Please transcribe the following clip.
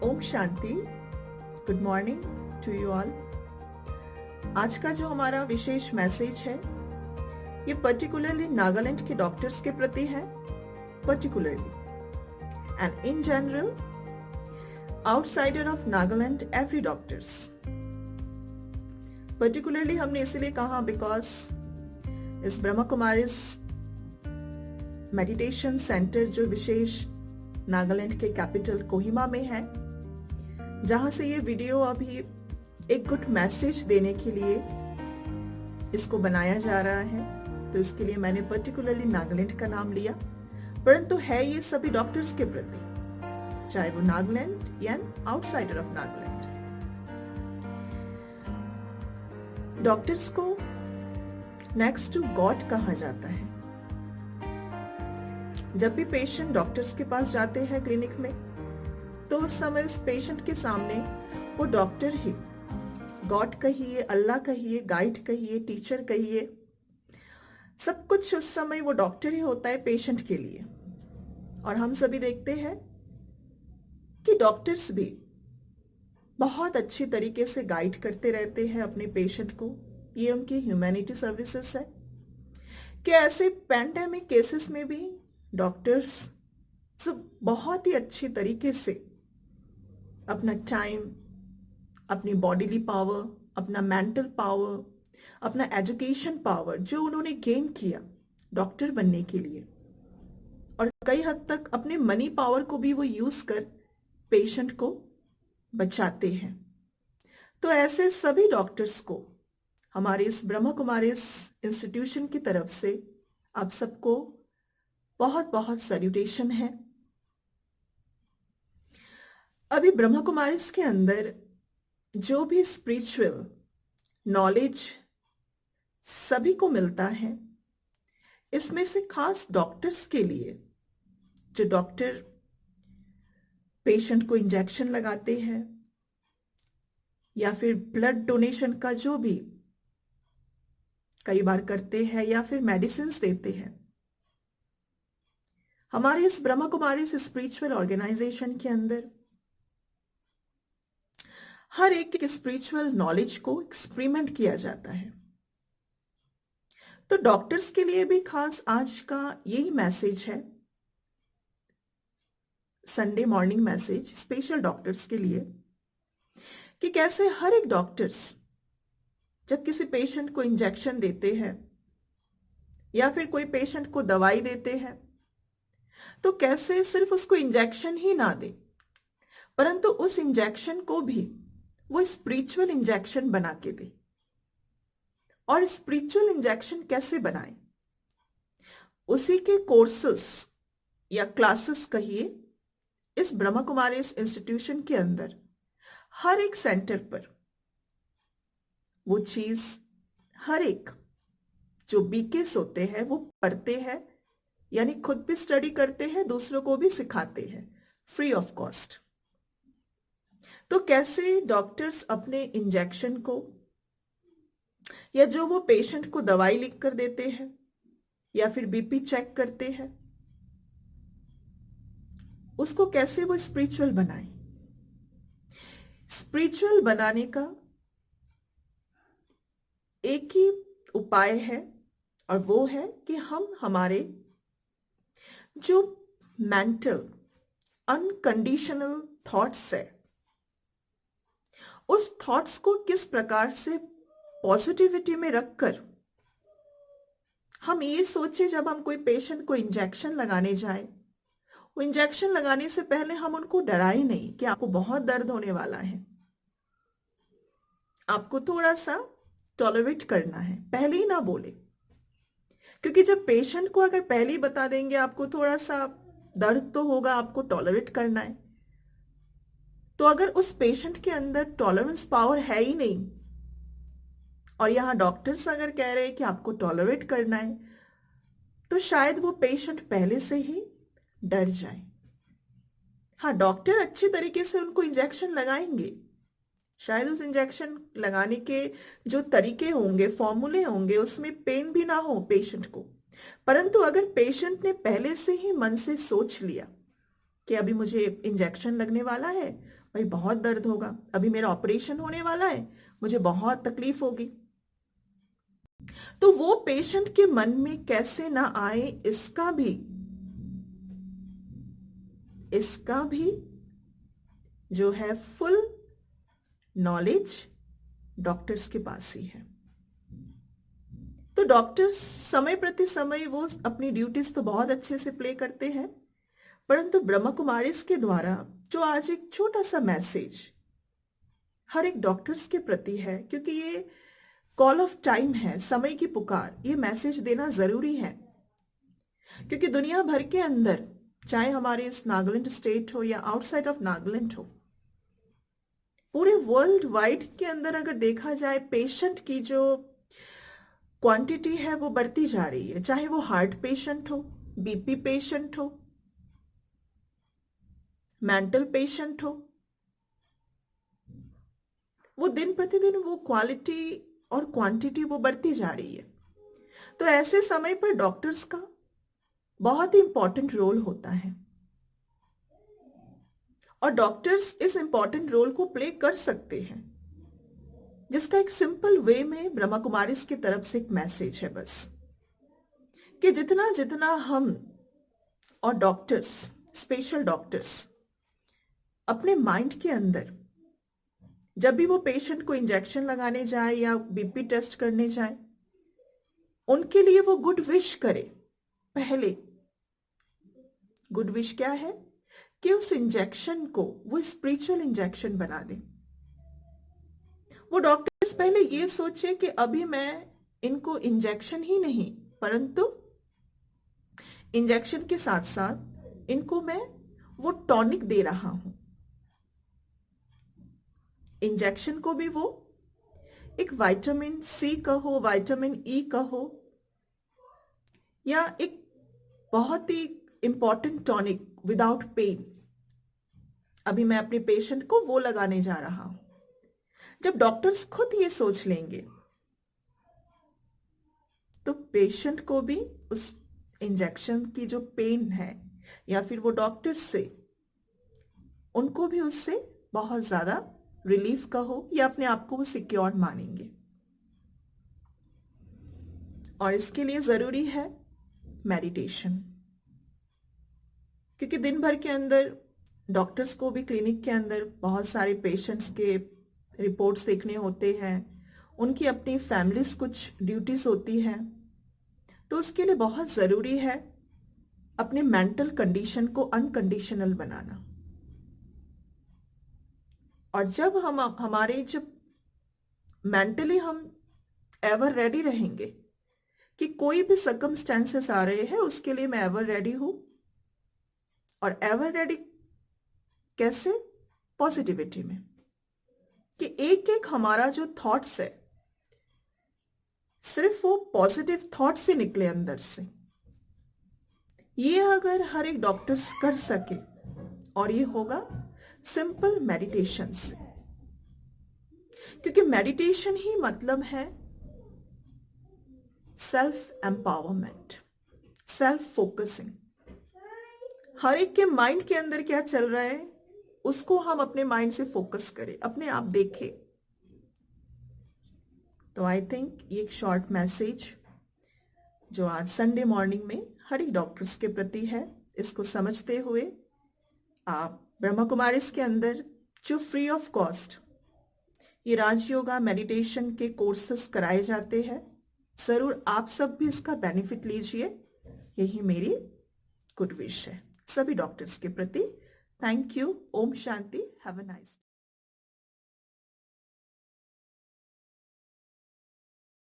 ओम शांति। Good morning to you all. आज का जो हमारा विशेष मैसेज है ये पर्टिकुलरली नागालैंड के डॉक्टर्स के प्रति है, particularly and in general outsider of Nagaland every doctors. Particularly हमने इसीलिए कहा बिकॉज इस ब्रह्मा कुमारीज मेडिटेशन सेंटर जो विशेष नागालैंड के कैपिटल कोहिमा में है, जहां से ये वीडियो अभी एक गुड मैसेज देने के लिए इसको बनाया जा रहा है, तो इसके लिए मैंने पर्टिकुलरली नागालैंड का नाम लिया। परंतु है ये सभी डॉक्टर्स के प्रति, चाहे वो नागालैंड या आउटसाइडर ऑफ नागालैंड। डॉक्टर्स को नेक्स्ट टू गॉड कहा जाता है। जब भी पेशेंट डॉक्टर्स के पास जाते हैं क्लिनिक में, तो उस समय उस पेशेंट के सामने वो डॉक्टर ही, गॉड कहिए, अल्लाह कहिए, गाइड कहिए, टीचर कहिए, सब कुछ उस समय वो डॉक्टर ही होता है पेशेंट के लिए। और हम सभी देखते हैं कि डॉक्टर्स भी बहुत अच्छी तरीके से गाइड करते रहते हैं अपने पेशेंट को। ये उनकी ह्यूमैनिटी सर्विसेज है कि ऐसे पैंडेमिक केसेस में भी डॉक्टर्स सब बहुत ही अच्छी तरीके से अपना टाइम, अपनी बॉडीली पावर, अपना मेंटल पावर, अपना एजुकेशन पावर जो उन्होंने गेन किया डॉक्टर बनने के लिए, और कई हद तक अपने मनी पावर को भी वो यूज कर पेशेंट को बचाते हैं। तो ऐसे सभी डॉक्टर्स को हमारे इस ब्रह्मा कुमारीज इंस्टीट्यूशन की तरफ से आप सबको बहुत बहुत सैल्यूटेशन है। अभी ब्रह्मा कुमारीज के अंदर जो भी स्पिरिचुअल नॉलेज सभी को मिलता है, इसमें से खास डॉक्टर्स के लिए, जो डॉक्टर पेशेंट को इंजेक्शन लगाते हैं या फिर ब्लड डोनेशन का जो भी कई बार करते हैं या फिर मेडिसिन देते हैं, हमारे इस ब्रह्मा कुमारी स्पिरिचुअल ऑर्गेनाइजेशन के अंदर हर एक स्पिरिचुअल नॉलेज को एक्सपेरिमेंट किया जाता है। तो डॉक्टर्स के लिए भी खास आज का यही मैसेज है, Sunday morning message special doctors के लिए, कि कैसे हर एक डॉक्टर्स जब किसी पेशेंट को इंजेक्शन देते हैं या फिर कोई पेशेंट को दवाई देते हैं, तो कैसे सिर्फ उसको इंजेक्शन ही ना दे, परंतु उस इंजेक्शन को भी वो स्पिरिचुअल इंजेक्शन बना के दे। और स्पिरिचुअल इंजेक्शन कैसे बनाए, उसी के कोर्सेस या क्लासेस कहिए, इस ब्रह्मा कुमारी इंस्टीट्यूशन के अंदर हर एक सेंटर पर वो चीज हर एक जो बीकेस होते हैं वो पढ़ते हैं, यानी खुद भी स्टडी करते हैं, दूसरों को भी सिखाते हैं फ्री ऑफ कॉस्ट। तो कैसे डॉक्टर्स अपने इंजेक्शन को या जो वो पेशेंट को दवाई लिख कर देते हैं या फिर बीपी चेक करते हैं, उसको कैसे वो स्पिरिचुअल बनाए। स्पिरिचुअल बनाने का एक ही उपाय है, और वो है कि हम हमारे जो मेंटल अनकंडीशनल थॉट्स है, उस थॉट्स को किस प्रकार से पॉजिटिविटी में रखकर हम ये सोचे, जब हम कोई पेशेंट को इंजेक्शन लगाने जाए, वो इंजेक्शन लगाने से पहले हम उनको डराए नहीं कि आपको बहुत दर्द होने वाला है, आपको थोड़ा सा टॉलरेट करना है, पहले ही ना बोले। क्योंकि जब पेशेंट को अगर पहले ही बता देंगे आपको थोड़ा सा दर्द तो होगा, आपको टॉलरेट करना है, तो अगर उस पेशेंट के अंदर टॉलरेंस पावर है ही नहीं, और यहां डॉक्टर्स अगर कह रहे हैं कि आपको टॉलरेट करना है, तो शायद वो पेशेंट पहले से ही डर जाए। हाँ, डॉक्टर अच्छी तरीके से उनको इंजेक्शन लगाएंगे, शायद उस इंजेक्शन लगाने के जो तरीके होंगे, फॉर्मूले होंगे, उसमें पेन भी ना हो पेशेंट को, परंतु अगर पेशेंट ने पहले से ही मन से सोच लिया कि अभी मुझे इंजेक्शन लगने वाला है, भाई बहुत दर्द होगा, अभी मेरा ऑपरेशन होने वाला है, मुझे बहुत तकलीफ होगी। तो वो पेशेंट के मन में कैसे ना आए, इसका भी जो है फुल नॉलेज डॉक्टर्स के पास ही है। तो डॉक्टर्स समय प्रति समय वो अपनी ड्यूटीज तो बहुत अच्छे से प्ले करते हैं, परंतु ब्रह्मा कुमारीज के द्वारा जो आज एक छोटा सा मैसेज हर एक डॉक्टर्स के प्रति है, क्योंकि ये कॉल ऑफ टाइम है, समय की पुकार, ये मैसेज देना जरूरी है। क्योंकि दुनिया भर के अंदर, चाहे हमारे इस नागालैंड स्टेट हो या आउटसाइड ऑफ नागालैंड हो, पूरे वर्ल्ड वाइड के अंदर अगर देखा जाए, पेशेंट की जो क्वांटिटी है वो बढ़ती जा रही है। चाहे वो हार्ट पेशेंट हो, बीपी पेशेंट हो, मेंटल पेशेंट हो, वो दिन प्रतिदिन वो क्वालिटी और क्वांटिटी वो बढ़ती जा रही है। तो ऐसे समय पर डॉक्टर्स का बहुत ही इंपॉर्टेंट रोल होता है, और डॉक्टर्स इस इंपॉर्टेंट रोल को प्ले कर सकते हैं, जिसका एक सिंपल वे में ब्रह्मा कुमारीज की तरफ से एक मैसेज है बस, कि जितना जितना हम और डॉक्टर्स, स्पेशल डॉक्टर्स अपने माइंड के अंदर जब भी वो पेशेंट को इंजेक्शन लगाने जाए या बीपी टेस्ट करने जाए, उनके लिए वो गुड विश करे। पहले गुड विश क्या है कि उस इंजेक्शन को वो स्पिरिचुअल इंजेक्शन बना दे। वो डॉक्टर्स पहले ये सोचे कि अभी मैं इनको इंजेक्शन ही नहीं, परंतु इंजेक्शन के साथ साथ इनको मैं वो टॉनिक दे रहा हूं। इंजेक्शन को भी वो एक विटामिन सी कहो, विटामिन ई कहो, या एक बहुत ही इंपॉर्टेंट टॉनिक विदाउट पेन, अभी मैं अपने पेशेंट को वो लगाने जा रहा हूं। जब डॉक्टर्स खुद ये सोच लेंगे, तो पेशेंट को भी उस इंजेक्शन की जो पेन है, या फिर वो डॉक्टर से, उनको भी उससे बहुत ज्यादा रिलीफ का हो, या अपने आप को वो सिक्योर मानेंगे। और इसके लिए जरूरी है मेडिटेशन, क्योंकि दिन भर के अंदर डॉक्टर्स को भी क्लिनिक के अंदर बहुत सारे पेशेंट्स के रिपोर्ट्स देखने होते हैं, उनकी अपनी फैमिलीज कुछ ड्यूटीज होती हैं, तो उसके लिए बहुत जरूरी है अपने मेंटल कंडीशन को अनकंडीशनल बनाना। और जब जब मेंटली हम एवर रेडी रहेंगे कि कोई भी सर्कमस्टेंसेस आ रहे हैं, उसके लिए मैं एवर रेडी हूं। और एवर रेडी कैसे? पॉजिटिविटी में, कि एक एक हमारा जो थॉट्स है, सिर्फ वो पॉजिटिव थॉट से निकले अंदर से। ये अगर हर एक डॉक्टर्स कर सके, और ये होगा सिंपल मेडिटेशन से, क्योंकि मेडिटेशन ही मतलब है सेल्फ एम्पावरमेंट, सेल्फ फोकसिंग। हर एक के माइंड के अंदर क्या चल रहा है, उसको हम अपने माइंड से फोकस करें, अपने आप देखें। तो आई थिंक ये एक शॉर्ट मैसेज जो आज संडे मॉर्निंग में हर एक डॉक्टर्स के प्रति है, इसको समझते हुए आप ब्रह्मा कुमारीज के अंदर जो फ्री ऑफ कॉस्ट ये राजयोगा मेडिटेशन के कोर्सेस कराए जाते हैं, जरूर आप सब भी इसका बेनिफिट लीजिए। यही मेरी गुड विश है सभी डॉक्टर्स के प्रति। Thank you. ओम शांति। Have a nice day.